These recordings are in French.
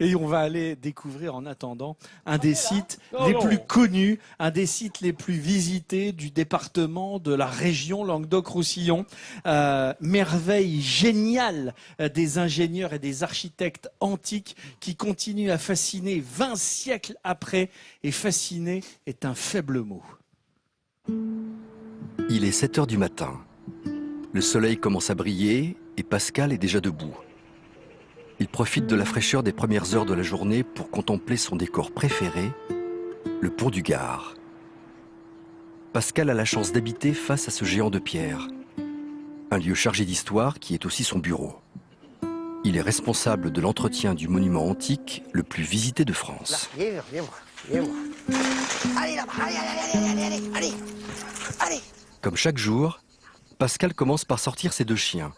Et on va aller découvrir en attendant un des sites les plus connus, un des sites les plus visités du département, de la région Languedoc-Roussillon. Merveille géniale des ingénieurs et des architectes antiques qui continuent à fasciner 20 siècles après. Et fasciner est un faible mot. Il est 7 heures du matin. Le soleil commence à briller et Pascal est déjà debout. Il profite de la fraîcheur des premières heures de la journée pour contempler son décor préféré, le pont du Gard. Pascal a la chance d'habiter face à ce géant de pierre, un lieu chargé d'histoire qui est aussi son bureau. Il est responsable de l'entretien du monument antique le plus visité de France. Là, viens-moi. Allez là-bas, allez. Comme chaque jour, Pascal commence par sortir ses 2 chiens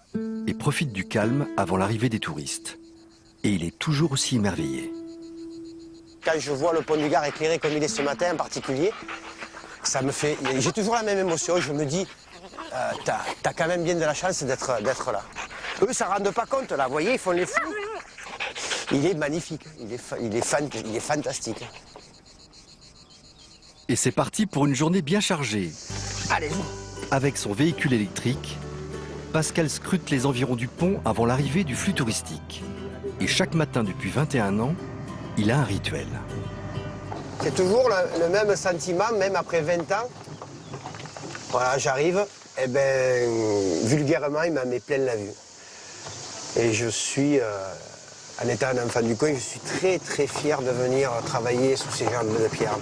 et profite du calme avant l'arrivée des touristes. Et il est toujours aussi émerveillé. Quand je vois le pont du Gard éclairé comme il est ce matin en particulier, ça me fait... J'ai toujours la même émotion, je me dis, t'as quand même bien de la chance d'être là. Eux, ça ne rendent pas compte, là, vous voyez, ils font les fous. Il est magnifique, il est fantastique. Et c'est parti pour une journée bien chargée. Allez-y. Avec son véhicule électrique, Pascal scrute les environs du pont avant l'arrivée du flux touristique. Et chaque matin depuis 21 ans, il a un rituel. C'est toujours le même sentiment, même après 20 ans. Voilà, j'arrive, et ben, vulgairement, il m'en met plein la vue. Et je suis, en étant un enfant du coin, je suis très très fier de venir travailler sous ces genres de pierre.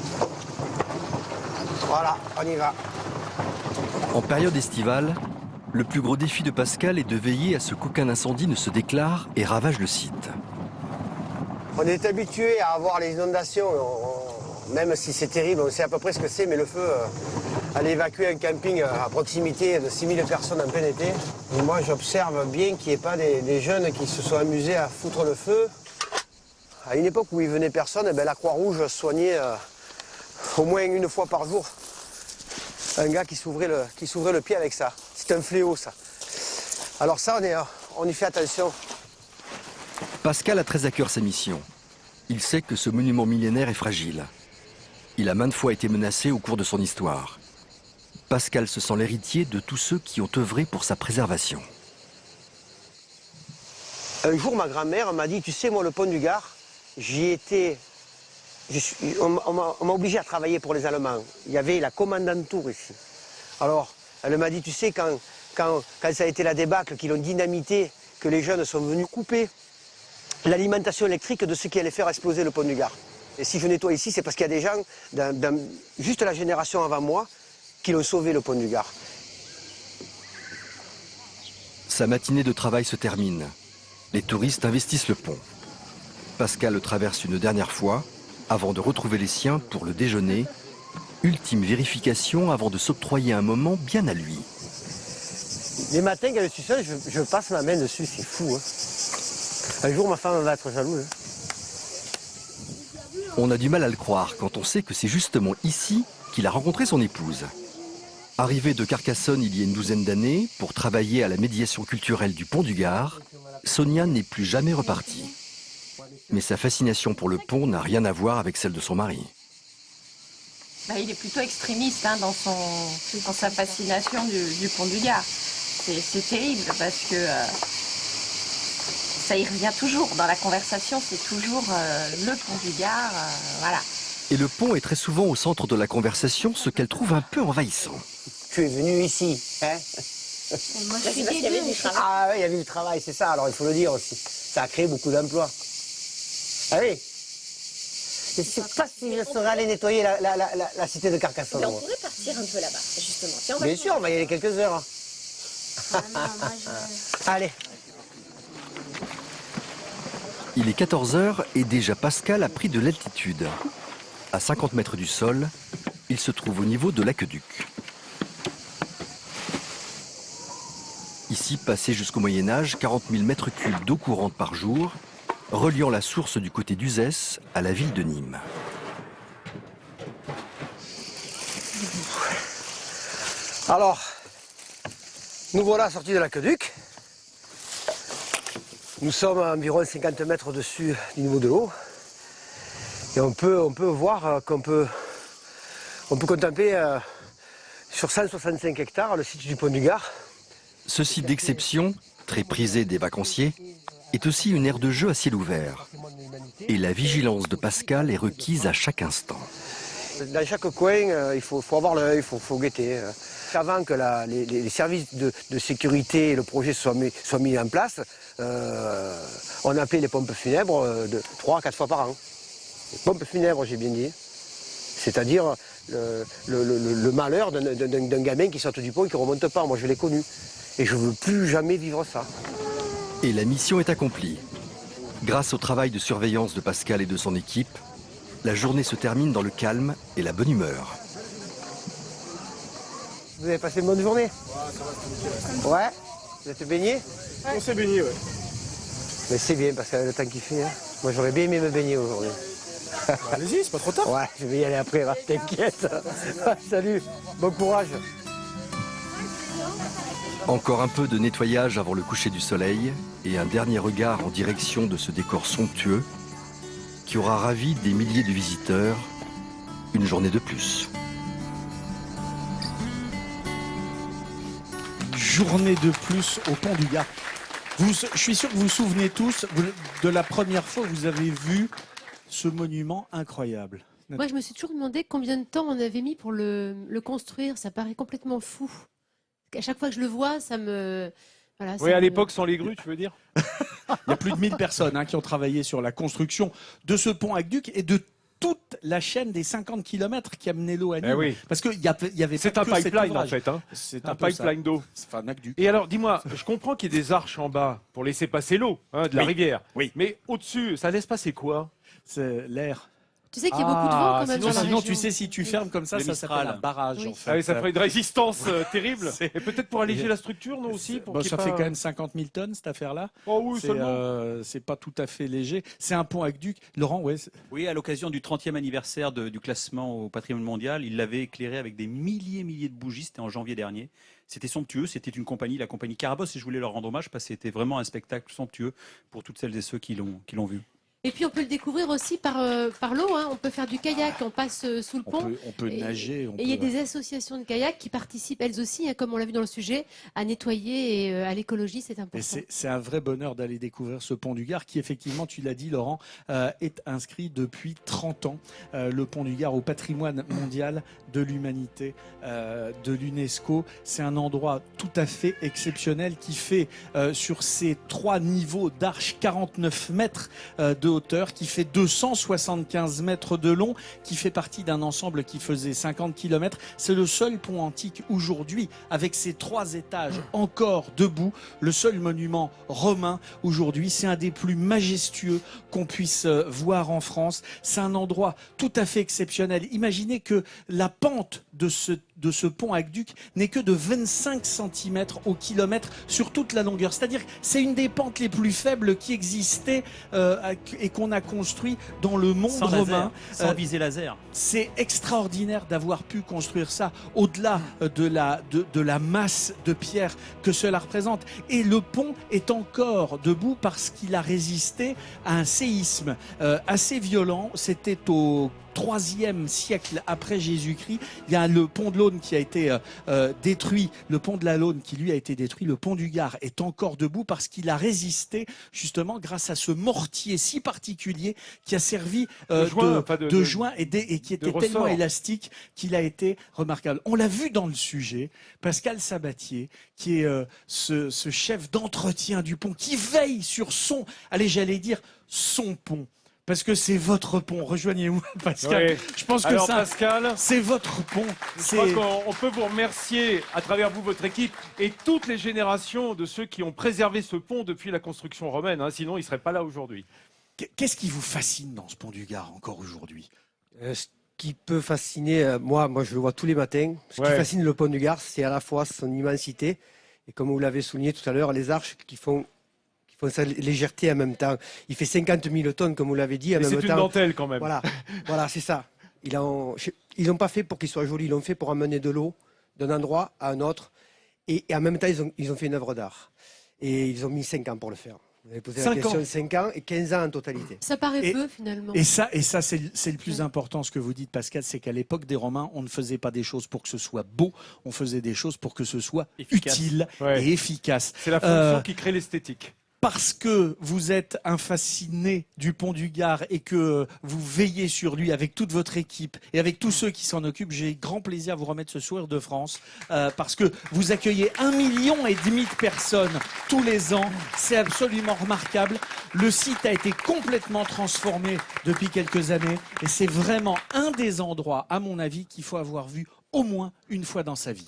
Voilà, on y va. En période estivale, le plus gros défi de Pascal est de veiller à ce qu'aucun incendie ne se déclare et ravage le site. On est habitué à avoir les inondations, même si c'est terrible, on sait à peu près ce que c'est, mais le feu, aller évacuer un camping à proximité de 6000 personnes en plein été. Et moi, j'observe bien qu'il n'y ait pas des jeunes qui se sont amusés à foutre le feu. À une époque où il venait personne, eh bien, la Croix-Rouge soignait au moins une fois par jour un gars qui s'ouvrait le pied avec ça. C'est un fléau, ça. Alors ça, on y fait attention. Pascal a très à cœur sa mission. Il sait que ce monument millénaire est fragile. Il a maintes fois été menacé au cours de son histoire. Pascal se sent l'héritier de tous ceux qui ont œuvré pour sa préservation. Un jour, ma grand-mère m'a dit, tu sais, moi, le pont du Gard, j'y étais... On m'a obligé à travailler pour les Allemands. Il y avait la commandanture ici. Alors, elle m'a dit, tu sais, quand ça a été la débâcle, qu'ils ont dynamité, que les jeunes sont venus couper l'alimentation électrique de ce qui allait faire exploser le pont du Gard. Et si je nettoie ici, c'est parce qu'il y a des gens, juste la génération avant moi, qui l'ont sauvé, le pont du Gard. Sa matinée de travail se termine. Les touristes investissent le pont. Pascal le traverse une dernière fois, avant de retrouver les siens pour le déjeuner. Ultime vérification avant de s'octroyer un moment bien à lui. Les matins, quand je suis seul, je passe ma main dessus, c'est fou. Hein. Un jour, ma femme va être jalouse. Hein. On a du mal à le croire quand on sait que c'est justement ici qu'il a rencontré son épouse. Arrivé de Carcassonne il y a une douzaine d'années pour travailler à la médiation culturelle du pont du Gard, Sonia n'est plus jamais repartie. Mais sa fascination pour le pont n'a rien à voir avec celle de son mari. Il est plutôt extrémiste hein, dans sa fascination du pont du Gard. C'est terrible parce que ça y revient toujours. Dans la conversation, c'est toujours le pont du Gard. Voilà. Et le pont est très souvent au centre de la conversation, ce qu'elle trouve un peu envahissant. Tu es venu ici, hein? Moi, je suis des deux. Ah oui, il y avait du travail, c'est ça, alors il faut le dire aussi. Ça a créé beaucoup d'emplois. Ah oui. Je ne sais pas si je saurais aller nettoyer la cité de Carcassonne. Mais on pourrait partir un peu là-bas, justement. Tiens, on va Bien sûr, on va y aller quelques heures. Ah non, moi, Allez. Il est 14 h et déjà Pascal a pris de l'altitude. À 50 mètres du sol, il se trouve au niveau de l'aqueduc. Ici, passé jusqu'au Moyen-Âge, 40 000 mètres cubes d'eau courante par jour, reliant la source du côté d'Uzès à la ville de Nîmes. Alors, nous voilà sortis de l'aqueduc. Nous sommes à environ 50 mètres au-dessus du niveau de l'eau. Et on peut voir qu'on peut contempler sur 165 hectares le site du Pont du Gard. Ce site d'exception, très prisé des vacanciers, est aussi une aire de jeu à ciel ouvert. Et la vigilance de Pascal est requise à chaque instant. Dans chaque coin, il faut avoir l'œil, il faut guetter. Avant que les services de sécurité et le projet soient mis en place, on appelait les pompes funèbres 3 à 4 fois par an. Les pompes funèbres, j'ai bien dit. C'est-à-dire le malheur d'un gamin qui saute du pont et qui ne remonte pas. Moi, je l'ai connu. Et je ne veux plus jamais vivre ça. Et la mission est accomplie. Grâce au travail de surveillance de Pascal et de son équipe, la journée se termine dans le calme et la bonne humeur. Vous avez passé une bonne journée? Ouais. Vous êtes baigné? On s'est baigné, ouais. Mais c'est bien parce que le temps qu'il fait, hein. Moi j'aurais bien aimé me baigner aujourd'hui. Allez-y, c'est pas trop tard. Ouais, je vais y aller après, va, t'inquiète. Salut, bon courage. Encore un peu de nettoyage avant le coucher du soleil et un dernier regard en direction de ce décor somptueux qui aura ravi des milliers de visiteurs une journée de plus. Journée de plus au Pont du Gard. Je suis sûr que vous vous souvenez tous de la première fois que vous avez vu ce monument incroyable. Moi, je me suis toujours demandé combien de temps on avait mis pour le construire. Ça paraît complètement fou. À chaque fois que je le vois, ça me... Voilà, Oui, à l'époque, sans les grues, tu veux dire? Il y a plus de 1000 personnes qui ont travaillé sur la construction de ce pont aqueduc et de toute la chaîne des 50 km qui amenait l'eau à Nîmes. Oui. Parce qu'il y avait C'est pas un que cet pipeline, en ouvrage. fait. Hein. C'est Un peu ça. pipeline d'eau. C'est un aqueduc. Et alors, dis-moi, je comprends qu'il y ait des arches en bas pour laisser passer l'eau de la Oui. rivière. Oui. Mais au-dessus, ça laisse passer quoi? C'est l'air. Tu sais qu'il y a beaucoup de vent quand même dans la Sinon, région. tu sais, si tu fermes comme ça, Le ça s'appelle Mistral. un barrage. Oui. En fait. Ah oui, ça ferait une résistance terrible. C'est- Et peut-être pour alléger la structure, non, aussi pour Bon, qu'il y ça ait fait pas- quand même 50 000 tonnes, cette affaire-là. Oh oui, seulement. C'est pas tout à fait léger. C'est un pont aqueduc. Laurent, ouais. Oui, à l'occasion du 30e anniversaire du classement au patrimoine mondial, il l'avait éclairé avec des milliers de bougies. C'était en janvier dernier. C'était somptueux. C'était une compagnie, la compagnie Carabosse, et je voulais leur rendre hommage parce que c'était vraiment un spectacle somptueux pour toutes celles et ceux qui l'ont vu. Et puis on peut le découvrir aussi par l'eau. Hein. On peut faire du kayak, on passe sous le pont. On peut Et- nager. Et il y a des associations de kayak qui participent elles aussi, hein, comme on l'a vu dans le sujet, à nettoyer et à l'écologie, c'est Et important. c'est un vrai bonheur d'aller découvrir ce pont du Gard qui, effectivement, tu l'as dit, Laurent, est inscrit depuis 30 ans. Le pont du Gard au patrimoine mondial de l'humanité, de l'UNESCO. C'est un endroit tout à fait exceptionnel qui fait, sur ses 3 niveaux d'arches, 49 mètres de hauteur, qui fait 275 mètres de long, qui fait partie d'un ensemble qui faisait 50 km. C'est le seul pont antique aujourd'hui, avec ses 3 étages encore debout, le seul monument romain aujourd'hui. C'est un des plus majestueux qu'on puisse voir en France. C'est un endroit tout à fait exceptionnel. Imaginez que la pente de ce pont aqueduc n'est que de 25 cm au kilomètre sur toute la longueur. C'est-à-dire que c'est une des pentes les plus faibles qui existaient et qu'on a construit dans le monde Sans romain. laser, sans visée laser. C'est extraordinaire d'avoir pu construire ça au-delà de la masse de pierre que cela représente. Et le pont est encore debout parce qu'il a résisté à un séisme assez violent. C'était au IIIe siècle après Jésus-Christ. Il y a le pont de l'Aune qui a été détruit, le pont de la Laune qui lui a été détruit. Le pont du Gard est encore debout parce qu'il a résisté justement grâce à ce mortier si particulier qui a servi de joint et qui était tellement ressort. élastique qu'il a été remarquable. On l'a vu dans le sujet, Pascal Sabatier, qui est ce chef d'entretien du pont, qui veille sur son pont. Parce que c'est votre pont. Rejoignez-moi, Pascal. Ouais. Je pense que Alors, ça, Pascal, c'est votre pont. je crois qu'on peut vous remercier à travers vous, votre équipe et toutes les générations de ceux qui ont préservé ce pont depuis la construction romaine. Hein, sinon, il ne serait pas là aujourd'hui. Qu'est-ce qui vous fascine dans ce pont du Gard encore aujourd'hui? Ce qui peut fasciner, moi je le vois tous les matins, ce qui Ouais. fascine le pont du Gard, c'est à la fois son immensité, et comme vous l'avez souligné tout à l'heure, les arches qui font sa légèreté en même temps. Il fait 50 000 tonnes, comme vous l'avez dit, en Et même c'est une temps. dentelle quand même. Voilà, c'est ça. Ils l'ont pas fait pour qu'il soit joli, ils l'ont fait pour amener de l'eau d'un endroit à un autre. Et en même temps, ils ont fait une œuvre d'art. Et ils ont mis 5 ans pour le faire. Vous avez posé 5 la question ans. 5 ans et 15 ans en totalité. Ça paraît Et- peu finalement. Et ça c'est le plus important, ce que vous dites, Pascal, c'est qu'à l'époque des Romains, on ne faisait pas des choses pour que ce soit beau, on faisait des choses pour que ce soit Efficace. utile Ouais. et efficace. C'est la fonction qui crée l'esthétique. Parce que vous êtes un fasciné du Pont du Gard et que vous veillez sur lui avec toute votre équipe et avec tous ceux qui s'en occupent, j'ai grand plaisir à vous remettre ce sourire de France parce que vous accueillez 1,5 million de personnes tous les ans. C'est absolument remarquable. Le site a été complètement transformé depuis quelques années et c'est vraiment un des endroits, à mon avis, qu'il faut avoir vu au moins une fois dans sa vie.